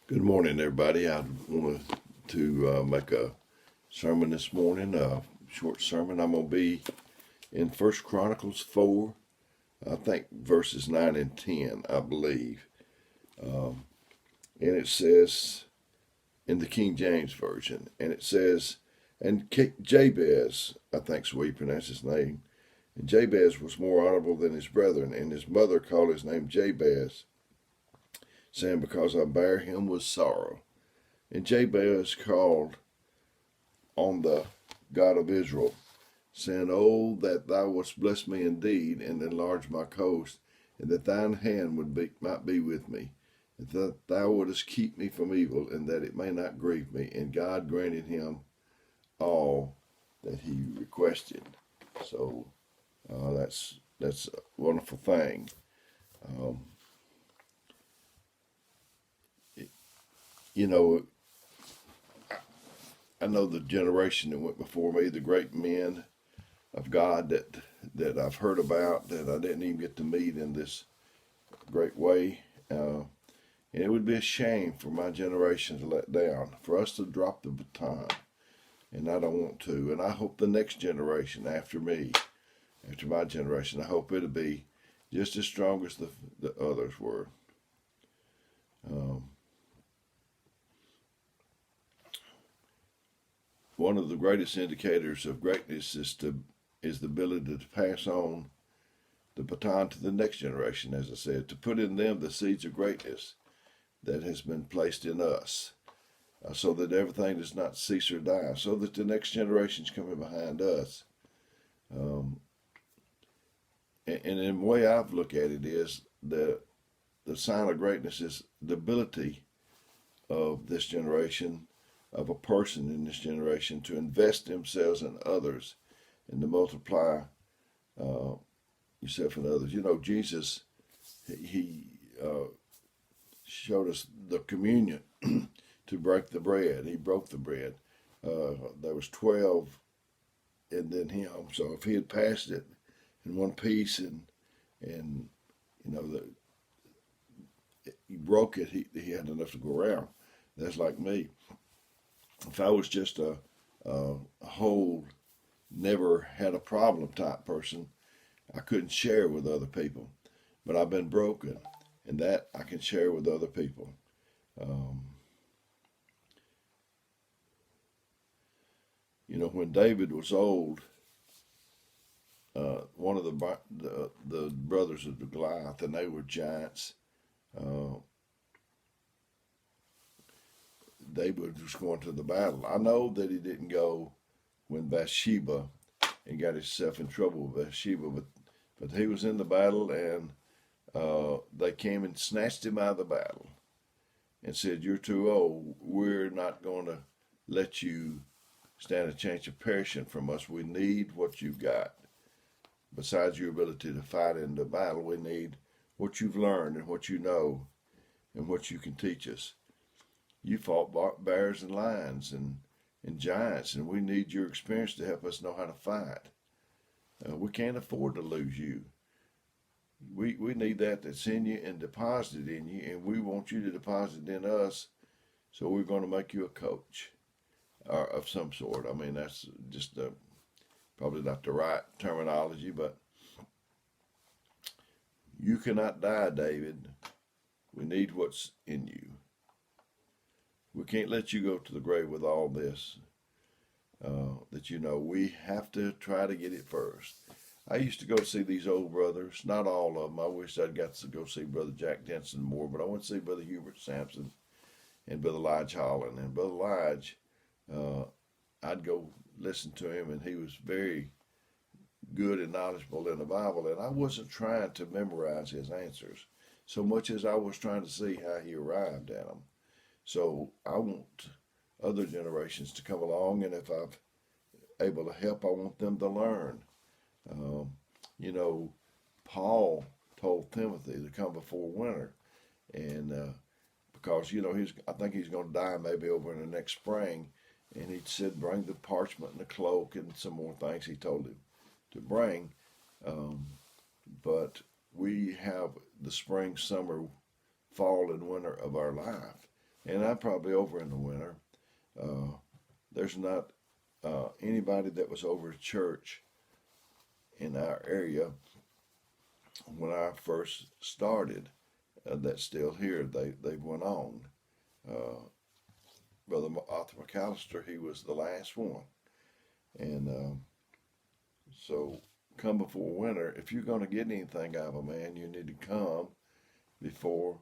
Good morning, everybody. I wanted to make a sermon this morning, a short sermon. I'm going to be in First Chronicles 4, I think verses 9 and 10, I believe. And it says, in the King James Version, and it says, and Jabez, I think is the way you pronounce his name, and Jabez was more honorable than his brethren, and his mother called his name Jabez, saying, because I bare him with sorrow. And Jabez called on the God of Israel, saying, oh, that thou wouldst bless me indeed, and enlarge my coast, and that thine hand might be with me, and that thou wouldest keep me from evil, and that it may not grieve me. And God granted him all that he requested. So that's a wonderful thing. Um, you know, I know the generation that went before me, the great men of God that I've heard about that I didn't even get to meet in this great way. And it would be a shame for my generation to let down, for us to drop the baton. And I don't want to. And I hope the next generation after me, after my generation, I hope it'll be just as strong as the others were. One of the greatest indicators of greatness is the ability to pass on the baton to the next generation, as I said, to put in them the seeds of greatness that has been placed in us, so that everything does not cease or die, so that the next generation's coming behind us. And in the way I've looked at it is the sign of greatness is the ability of this generation, of a person in this generation, to invest themselves in others and to multiply yourself in others. You know, Jesus, he showed us the communion to break the bread. He broke the bread. There was 12 and then him. So if he had passed it in one piece and you know he broke it, he had enough to go around. That's like me. If I was just a whole, never had a problem type person, I couldn't share with other people. But I've been broken, and that I can share with other people. You know, when David was old, one of the brothers of the Goliath, and they were giants. David was going to the battle. I know that he didn't go when Bathsheba and got himself in trouble with Bathsheba, but he was in the battle, and they came and snatched him out of the battle and said, you're too old. We're not going to let you stand a chance of perishing from us. We need what you've got. Besides your ability to fight in the battle, we need what you've learned and what you know and what you can teach us. You fought bears and lions and giants, and we need your experience to help us know how to fight. We can't afford to lose you. We need that's in you and deposited in you, and we want you to deposit in us, so we're going to make you a coach of some sort. I mean, that's just probably not the right terminology, but you cannot die, David. We need what's in you. We can't let you go to the grave with all this that you know. We have to try to get it first. I used to go see these old brothers, not all of them. I wish I'd got to go see Brother Jack Denson more, but I went to see Brother Hubert Sampson and Brother Lige Holland. And Brother Lige, I'd go listen to him, and he was very good and knowledgeable in the Bible, and I wasn't trying to memorize his answers so much as I was trying to see how he arrived at them. So I want other generations to come along, and if I'm able to help, I want them to learn. You know, Paul told Timothy to come before winter, and because you know I think he's going to die maybe over in the next spring, and he said bring the parchment and the cloak and some more things he told him to bring. But we have the spring, summer, fall, and winter of our life. and I'm probably over in the winter. There's not anybody that was over at church in our area when I first started that's still here. They went on. Uh, Brother Arthur McAllister, he was the last one, and so come before winter. If you're going to get anything out of a man, you need to come before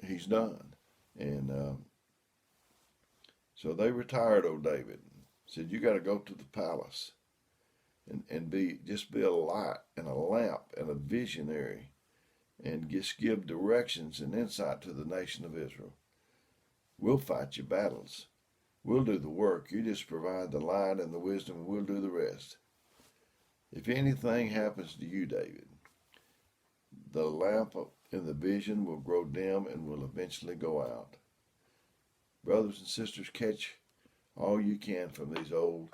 he's done. And so they retired old David. Said, you got to go to the palace and be a light and a lamp and a visionary and just give directions and insight to the nation of Israel. We'll fight your battles. We'll do the work. You just provide the light and the wisdom, and we'll do the rest. If anything happens to you, David, the lamp in the vision will grow dim and will eventually go out. Brothers and sisters, catch all you can from these old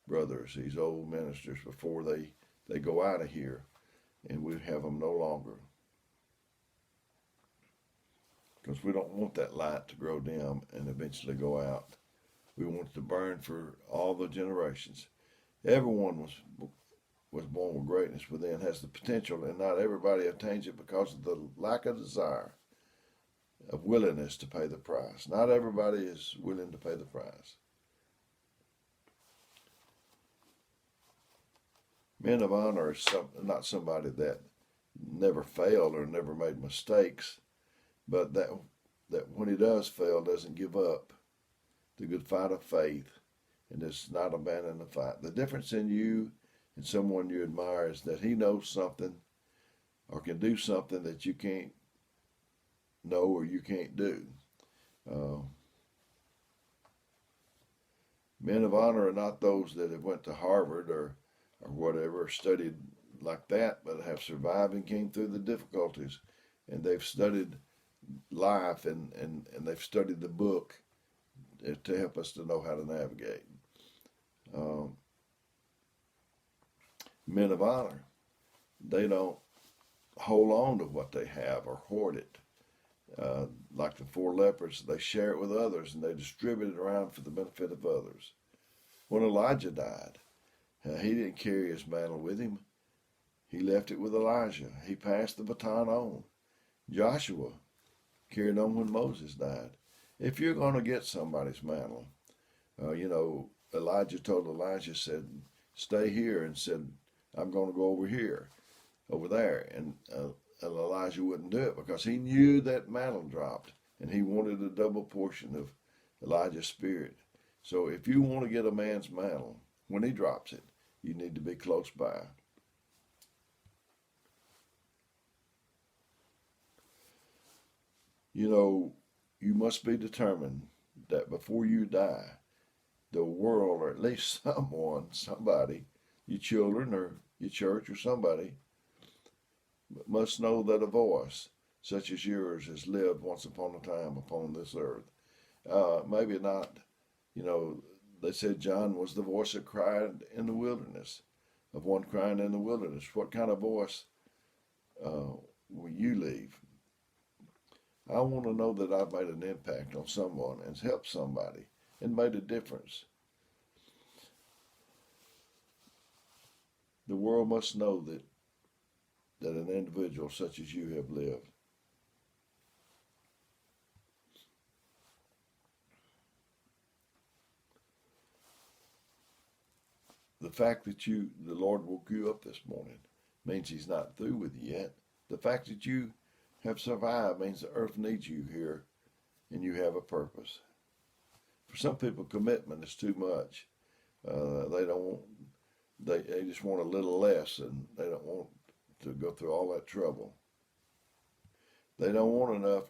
brothers, these old ministers, before they go out of here and we have them no longer. Because we don't want that light to grow dim and eventually go out. We want it to burn for all the generations. Everyone was born with greatness within, has the potential, and not everybody attains it because of the lack of desire, of willingness to pay the price. Not everybody is willing to pay the price. Men of honor is not somebody that never failed or never made mistakes, but that when he does fail, doesn't give up the good fight of faith and does not abandon the fight. The difference in you and someone you admire is that he knows something or can do something that you can't know or you can't do. Men of honor are not those that have went to Harvard or whatever, or studied like that, but have survived and came through the difficulties. And they've studied life and they've studied the book to help us to know how to navigate. Men of honor, they don't hold on to what they have or hoard it. Like the 4 lepers, they share it with others and they distribute it around for the benefit of others. When Elijah died, he didn't carry his mantle with him. He left it with Elijah. He passed the baton on. Joshua carried on when Moses died. If you're going to get somebody's mantle, Elijah told Elijah, said, stay here, and said, I'm going to go over there. And Elijah wouldn't do it because he knew that mantle dropped and he wanted a double portion of Elijah's spirit. So if you want to get a man's mantle, when he drops it, you need to be close by. You must be determined that before you die, the world, or at least somebody, your children or your church or somebody, must know that a voice such as yours has lived once upon a time upon this earth. Maybe not, they said John was the voice that cried in the wilderness, of one crying in the wilderness. What kind of voice will you leave? I want to know that I've made an impact on someone and helped somebody and made a difference. The world must know that an individual such as you have lived. The fact that the Lord woke you up this morning means he's not through with you yet. The fact that you have survived means the earth needs you here and you have a purpose. For some people, commitment is too much. They just want a little less, and they don't want to go through all that trouble. They don't want enough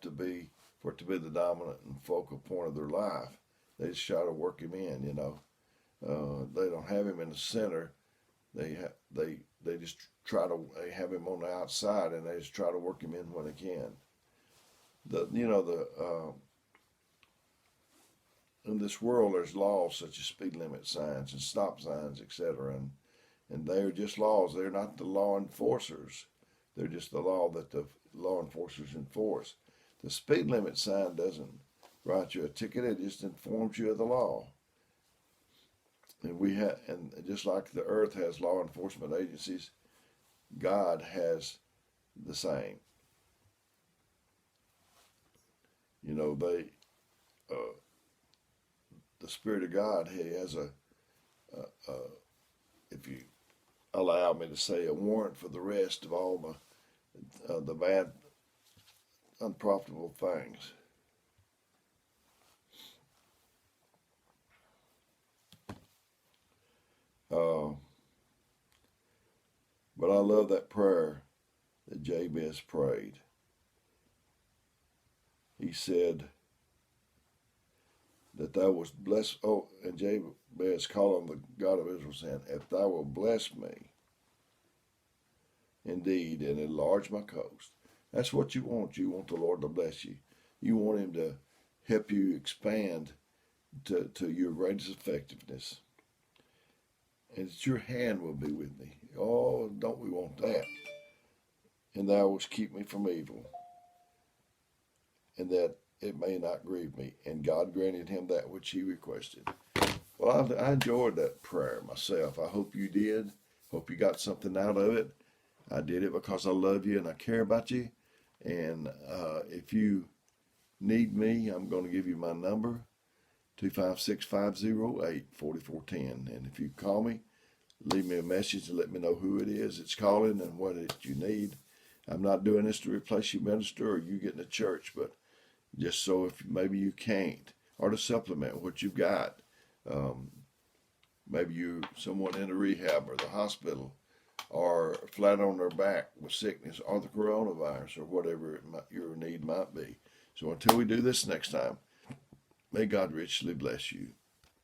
for it to be the dominant and focal point of their life. They just try to work him in, They don't have him in the center. They just try to have him on the outside, and they just try to work him in when they can. In this world, there's laws such as speed limit signs and stop signs, etc., and they're just laws. They're not the law enforcers. They're just the law that the law enforcers enforce. The speed limit sign doesn't write you a ticket, it just informs you of the law. And just like the earth has law enforcement agencies, God has the same. You know, the Spirit of God, He has if you allow me to say, a warrant for the rest of all the bad, unprofitable things. But I love that prayer that Jabez prayed. He said that thou wast blessed. Oh, and Jabez called on the God of Israel, saying, if thou wilt bless me indeed and enlarge my coast. That's what you want. You want the Lord to bless you. You want Him to help you expand to your greatest effectiveness. And it's your hand will be with me. Oh, don't we want that? And thou wilt keep me from evil, and that it may not grieve me. And God granted him that which he requested. Well, I enjoyed that prayer myself. I hope you did. Hope you got something out of it. I did it because I love you and I care about you. And if you need me, I'm going to give you my number, 256-508-4410. And if you call me, leave me a message and let me know who it is that's calling and what it you need. I'm not doing this to replace you, minister, or you getting to church, but just so if maybe you can't, or to supplement what you've got. Maybe you someone in a rehab or the hospital, or flat on their back with sickness, or the coronavirus, or whatever your need might be. So until we do this next time, may God richly bless you.